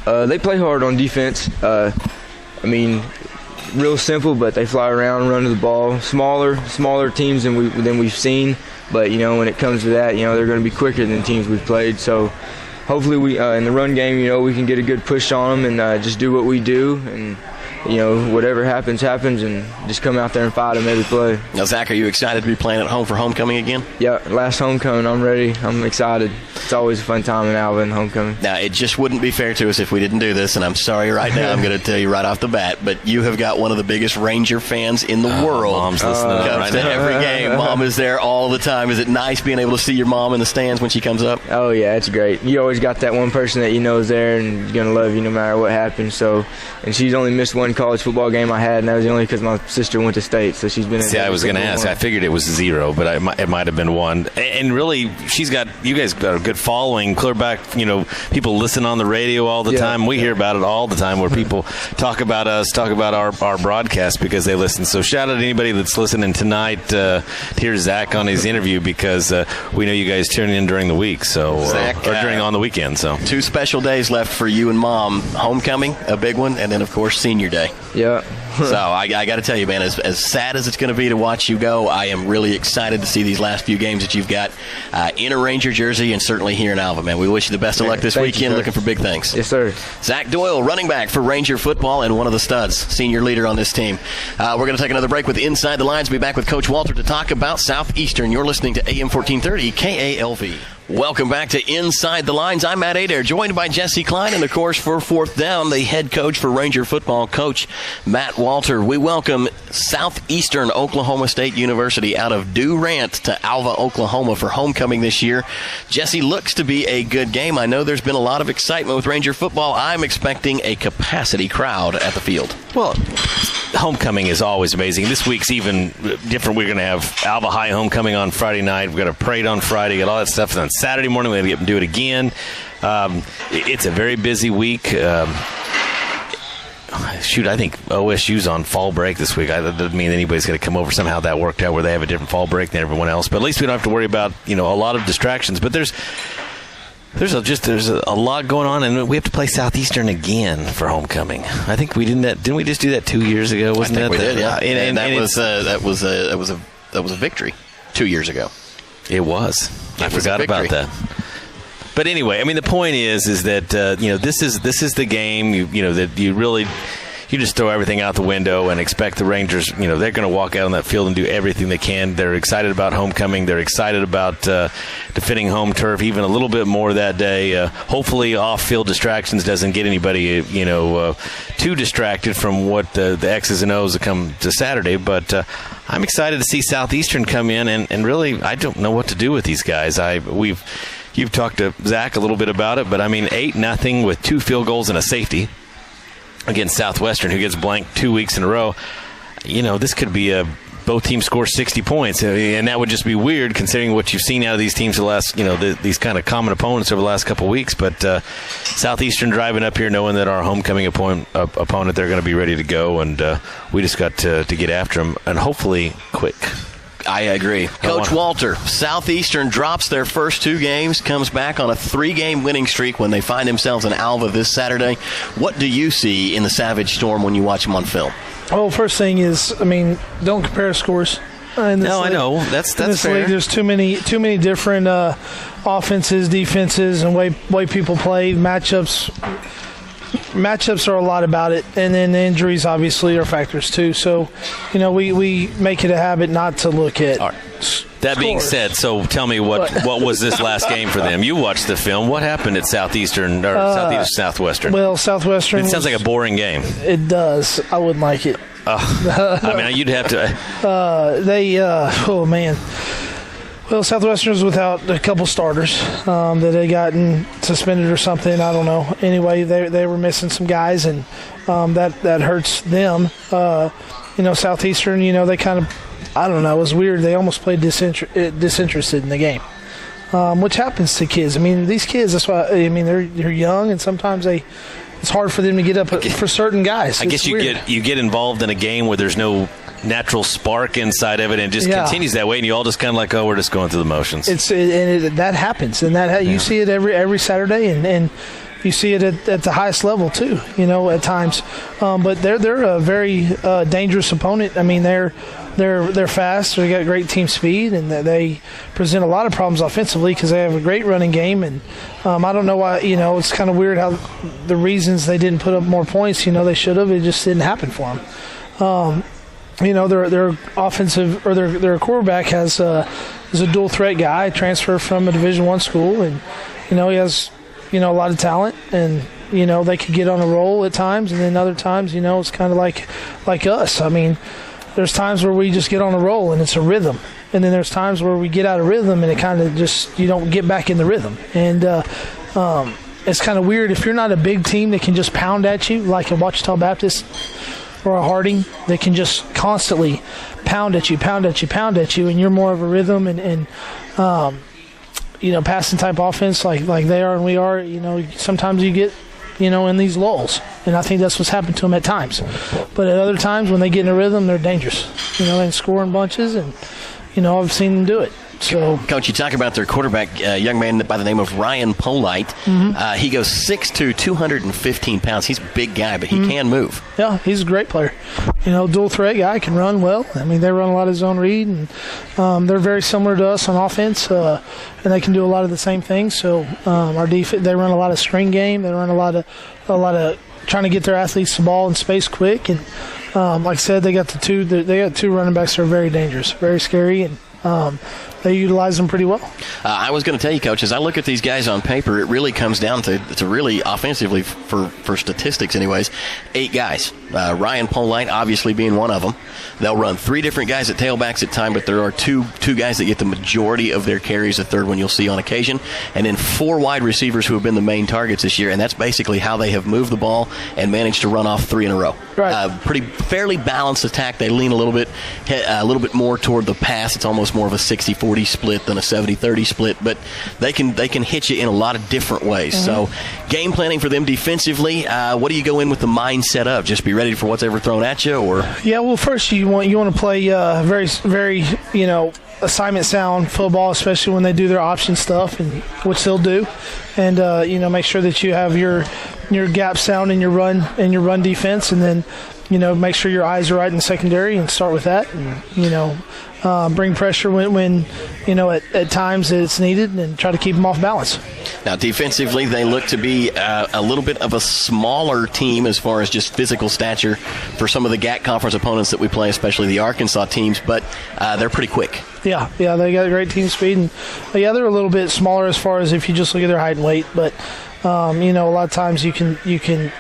They play hard on defense. Real simple, but they fly around, run to the ball. Smaller teams than we've seen. But when it comes to that, they're going to be quicker than teams we've played. So hopefully we in the run game, we can get a good push on them and just do what we do and. Whatever happens, and just come out there and fight them every play. Now, Zach, are you excited to be playing at home for homecoming again? Yeah, last homecoming, I'm ready. I'm excited. It's always a fun time in Alva and homecoming. Now, it just wouldn't be fair to us if we didn't do this, and I'm sorry right now. I'm going to tell you right off the bat, but you have got one of the biggest Ranger fans in the world. Mom's listening comes to every game. Mom is there all the time. Is it nice being able to see your mom in the stands when she comes up? Oh, yeah, it's great. You always got that one person that is there and is going to love you no matter what happens. So, and she's only missed one college football game I had, and that was only because my sister went to state, so she's been. I was going to ask. I figured it was 0, but it might have been 1. And really, you guys got a good following, clear back. People listen on the radio all the time. We hear about it all the time, where people talk about us, talk about our broadcast because they listen. So shout out to anybody that's listening tonight to hear Zach on his interview, because we know you guys tune in during the week, so Zach, or during on the weekend. So 2 special days left for you and Mom: homecoming, a big one, and then of course senior day. Yeah. So I got to tell you, man, as sad as it's going to be to watch you go, I am really excited to see these last few games that you've got in a Ranger jersey, and certainly here in Alva, man. We wish you the best of luck this weekend. Looking for big things. Yes, sir. Zach Doyle, running back for Ranger football and one of the studs, senior leader on this team. We're going to take another break with Inside the Lines. Be back with Coach Walter to talk about Southeastern. You're listening to AM 1430 KALV. Welcome back to Inside the Lines. I'm Matt Adair, joined by Jesse Klein, and of course for Fourth Down, the head coach for Ranger football, Coach Matt Walter. We welcome Southeastern Oklahoma State University out of Durant to Alva, Oklahoma for homecoming this year. Jesse, looks to be a good game. I know there's been a lot of excitement with Ranger football. I'm expecting a capacity crowd at the field. Well, homecoming is always amazing. This week's even different. We're going to have Alva High homecoming on Friday night. We've got a parade on Friday, got all that stuff. And on Saturday morning, we're going to do it again. It's a very busy week. I think OSU's on fall break this week. That doesn't mean anybody's going to come over. Somehow that worked out where they have a different fall break than everyone else. But at least we don't have to worry about a lot of distractions. But there's a lot going on, and we have to play Southeastern again for homecoming. I think we didn't we just do that 2 years ago? Wasn't I think that we did? Yeah, and that was a victory 2 years ago. It was. I forgot about that. But anyway, the point is that this is the game that you just throw everything out the window and expect the Rangers. They're going to walk out on that field and do everything they can. They're excited about homecoming. They're excited about defending home turf even a little bit more that day. Hopefully, off-field distractions doesn't get anybody too distracted from what the X's and O's that come to Saturday. But I'm excited to see Southeastern come in and really, I don't know what to do with these guys. You've talked to Zach a little bit about it, but 8-0 with 2 field goals and a safety against Southwestern, who gets blanked 2 weeks in a row. This could be both teams score 60 points, and that would just be weird considering what you've seen out of these teams the last, these kind of common opponents over the last couple of weeks. But Southeastern driving up here knowing that our homecoming opponent, they're going to be ready to go, and we just got to get after them, and hopefully quick. I agree. Coach Walter, Southeastern drops their first 2 games, comes back on a 3-game winning streak when they find themselves in Alva this Saturday. What do you see in the Savage Storm when you watch them on film? Well, first thing is, don't compare scores. I know. That's fair. League, there's too many different offenses, defenses, and way people play. Matchups are a lot about it, and then the injuries obviously are factors too. So, we make it a habit not to look at. All right. That being said, so tell me what was this last game for them? You watched the film. What happened at Southeastern or Southwestern? Well, Southwestern. It sounds like a boring game. It does. I wouldn't like it. You'd have to. Oh man. Well, Southwestern was without a couple starters that had gotten suspended or something. I don't know. Anyway, they were missing some guys, and that hurts them. Southeastern, they kind of, I don't know, it was weird. They almost played disinterested in the game, which happens to kids. I mean, these kids, that's why, they're young, and sometimes it's hard for them to get up for certain guys. I guess you get involved in a game where there's no natural spark inside of it, and it just continues that way, and you all just kind of like, we're just going through the motions. That happens, and you see it every Saturday, and you see it at the highest level too. At times, but they're a very dangerous opponent. I mean, they're fast. They got great team speed, and they present a lot of problems offensively because they have a great running game. And I don't know why. It's kind of weird how the reasons they didn't put up more points. They should have. It just didn't happen for them. Their offensive or their quarterback is a dual threat guy, transferred from a Division I school, and he has a lot of talent, and they could get on a roll at times, and then other times it's kind of like us. I mean, there's times where we just get on a roll and it's a rhythm, and then there's times where we get out of rhythm and it kind of just you don't get back in the rhythm, and it's kind of weird if you're not a big team that can just pound at you like a Ouachita Baptist or a Harding. They can just constantly pound at you, and you're more of a rhythm and passing type offense like they are and we are. Sometimes you get in these lulls, and I think that's what's happened to them at times. But at other times when they get in a rhythm, they're dangerous. And scoring bunches, and I've seen them do it. So, Coach, you talk about their quarterback, young man by the name of Ryan Polite. Mm-hmm. He goes 6'2", 215 pounds. He's a big guy, but he can move. Yeah, he's a great player. Dual threat guy, can run well. I mean, they run a lot of zone read, and they're very similar to us on offense, and they can do a lot of the same things. So our defense, they run a lot of screen game. They run a lot of trying to get their athletes the ball in space quick. And like I said, they got two running backs that are very dangerous, very scary, and they utilize them pretty well. I was going to tell you, Coach, as I look at these guys on paper, it really comes down to really offensively, for statistics anyways, 8 guys. Ryan Polite obviously being one of them. They'll run 3 different guys at tailbacks at time, but there are two guys that get the majority of their carries, a third one you'll see on occasion, and then 4 wide receivers who have been the main targets this year, and that's basically how they have moved the ball and managed to run off 3 in a row. Right. Fairly balanced attack. They lean a little bit more toward the pass. It's almost more of a 60-40 split than a 70-30 split, but they can hit you in a lot of different ways. Mm-hmm. So game planning for them defensively, what do you go in with the mindset of? Just be ready for what's ever thrown at you? Or well, first you want to play very, very, assignment sound football, especially when they do their option stuff, and which they'll do, and make sure that you have your gap sound in your run defense, and then make sure your eyes are right in the secondary and start with that, and bring pressure when at times it's needed, and try to keep them off balance. Now, defensively, they look to be a little bit of a smaller team as far as just physical stature for some of the GAC conference opponents that we play, especially the Arkansas teams, but they're pretty quick. Yeah, they got great team speed, and they're a little bit smaller as far as if you just look at their height and weight, but a lot of times you can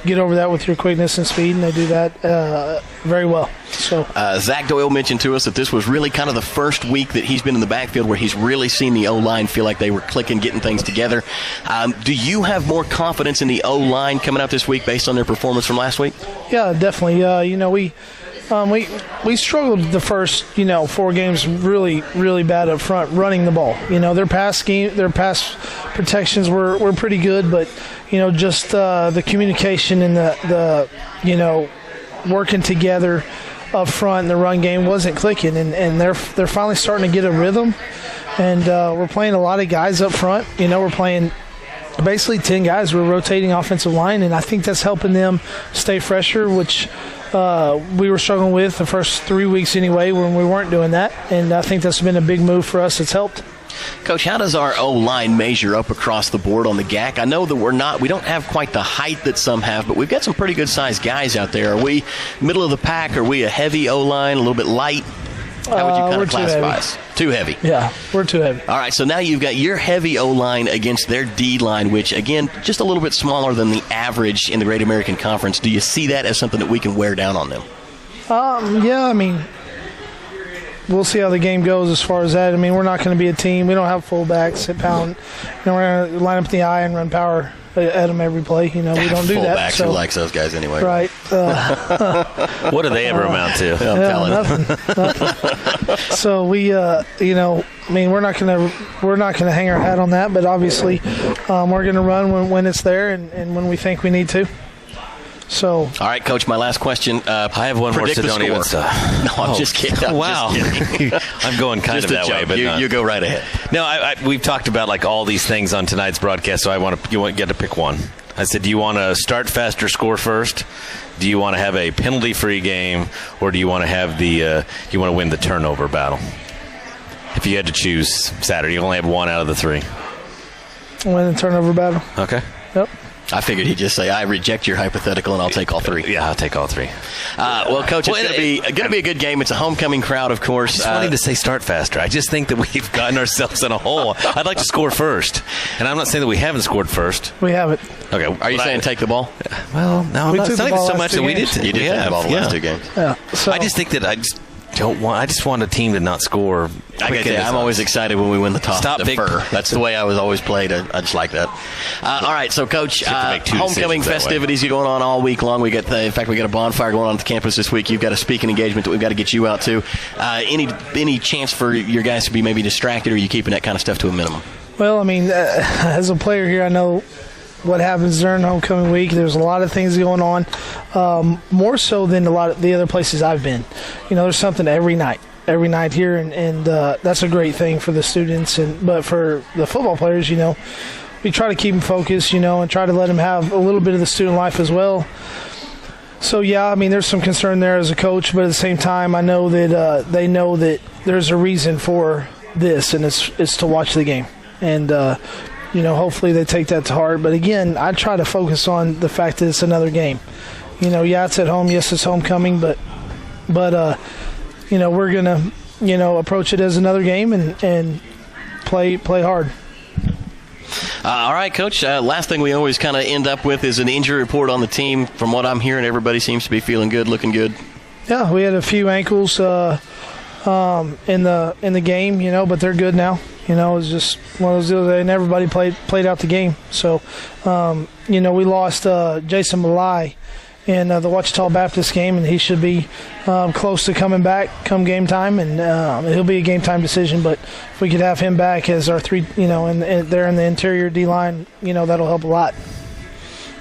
get over that with your quickness and speed, and they do that very well. So Zach Doyle mentioned to us that this was really kind of the first week that he's been in the backfield where he's really seen the O-line feel like they were clicking, getting things together. Do you have more confidence in the O-line coming out this week based on their performance from last week? Yeah, definitely. We struggled the first 4 games really, really bad up front running the ball. Their pass protections were pretty good, but just the communication and the working together up front in the run game wasn't clicking, and they're finally starting to get a rhythm, and we're playing a lot of guys up front. We're playing basically 10 guys. We're rotating offensive line, and I think that's helping them stay fresher, which we were struggling with the first 3 weeks anyway when we weren't doing that, and I think that's been a big move for us. It's helped. Coach, how does our O-line measure up across the board on the GAC? I know that we don't have quite the height that some have, but we've got some pretty good-sized guys out there. Are we middle of the pack? Are we a heavy O-line, a little bit light? How would you kind of classify us? Too heavy. Yeah, we're too heavy. All right, so now you've got your heavy O-line against their D-line, which, again, just a little bit smaller than the average in the Great American Conference. Do you see that as something that we can wear down on them? Yeah, I mean, we'll see how the game goes as far as that. I mean, we're not going to be a team. We don't have fullbacks hit pound. We're going to line up the eye and run power at them every play. We don't do that. Fullbacks, who likes those guys anyway? Right. What do they ever amount to? Nothing. So we, I mean, we're not gonna hang our hat on that, but obviously, we're gonna run when it's there and when we think we need to. So, all right, Coach. My last question. I have one more. So don't even. No, I'm just kidding. Wow, I'm going kind of that way, but you go right ahead. No, we've talked about like all these things on tonight's broadcast, so you get to pick one. I said, do you want to start fast or score first? Do you want to have a penalty-free game, or do you want to have you want to win the turnover battle? If you had to choose Saturday, you only have one out of the three. Win the turnover battle. Okay. Yep. I figured he'd just say, I reject your hypothetical, and I'll take all three. Yeah, I'll take all three. Well, Coach, it's going to be a good game. It's a homecoming crowd, of course. I just wanted to say start faster. I just think that we've gotten ourselves in a hole. I'd like to score first. And I'm not saying that we haven't scored first. We haven't. Okay. Are you saying take the ball? Well, no, it's not even so much that we did. You did take the ball the last two games. Yeah. So, I just think that I just want a team to not score. I'm always excited when we win the toss. Stop defer. That's the way I was always played. I just like that. All right, so Coach, homecoming festivities are going on all week long. In fact, we got a bonfire going on at the campus this week. You've got a speaking engagement that we've got to get you out to. Any chance for your guys to be maybe distracted, or are you keeping that kind of stuff to a minimum? Well, I mean, as a player here, I know what happens during homecoming week. There's a lot of things going on, more so than a lot of the other places I've been. There's something every night here, and that's a great thing for the students. But for the football players, we try to keep them focused, and try to let them have a little bit of the student life as well. So, yeah, I mean, there's some concern there as a coach, but at the same time, I know that they know that there's a reason for this, and it's to watch the game. And hopefully they take that to heart. But again, I try to focus on the fact that it's another game. It's at home. Yes, it's homecoming, but we're gonna approach it as another game and play hard. All right, Coach. Last thing we always kind of end up with is an injury report on the team. From what I'm hearing, everybody seems to be feeling good, looking good. Yeah, we had a few ankles in the game, but they're good now. It was just one of those deals, and everybody played out the game. So, we lost Jason Malai in the Ouachita Baptist game, and he should be close to coming back come game time, and he'll be a game time decision. But if we could have him back as our three, there in the interior D-line, that'll help a lot.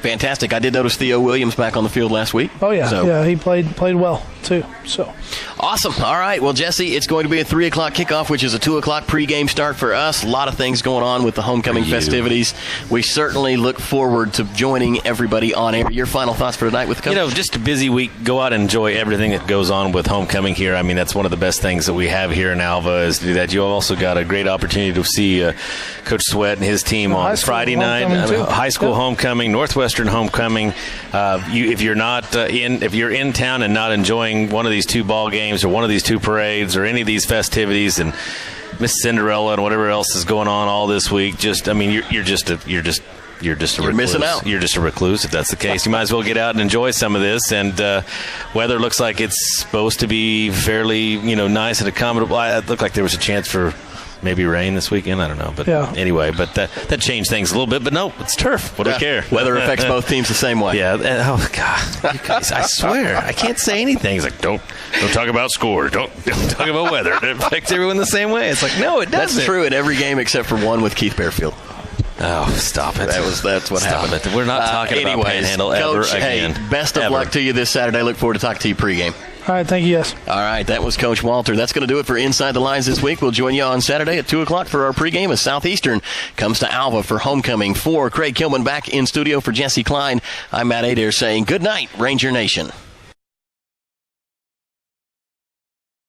Fantastic. I did notice Theo Williams back on the field last week. Oh, yeah. So. Yeah, he played well, too. So awesome. All right. Well, Jesse, it's going to be a 3 o'clock kickoff, which is a 2 o'clock pregame start for us. A lot of things going on with the homecoming festivities. We certainly look forward to joining everybody on air. Your final thoughts for tonight with the coach? Just a busy week. Go out and enjoy everything that goes on with homecoming here. I mean, that's one of the best things that we have here in Alva is to do that. You also got a great opportunity to see Coach Sweat and his team on Friday night. High school homecoming, Northwestern homecoming. If you're in town and not enjoying one of these two ball games or one of these two parades or any of these festivities and Miss Cinderella and whatever else is going on all this week, you're just a recluse. Missing out. You're just a recluse if that's the case. You might as well get out and enjoy some of this. And weather looks like it's supposed to be fairly, nice and accommodable. It looked like there was a chance for maybe rain this weekend. I don't know. But anyway, that changed things a little bit. But no, it's turf. What do we care? Weather affects both teams the same way. Yeah. Oh, God. You guys, I swear. I can't say anything. It's like, don't talk about score. Don't talk about weather. It affects everyone the same way. It's like, no, it doesn't. That's true in every game except for one with Keith Bearfield. Oh, stop it. That's what happened. We're not talking about Panhandle Coach, ever again. Hey, best of luck to you this Saturday. Look forward to talking to you pregame. All right, thank you, yes. All right, that was Coach Walter. That's going to do it for Inside the Lines this week. We'll join you on Saturday at 2 o'clock for our pregame as Southeastern comes to Alva for homecoming. For Craig Kilman back in studio for Jesse Klein, I'm Matt Adair saying good night, Ranger Nation.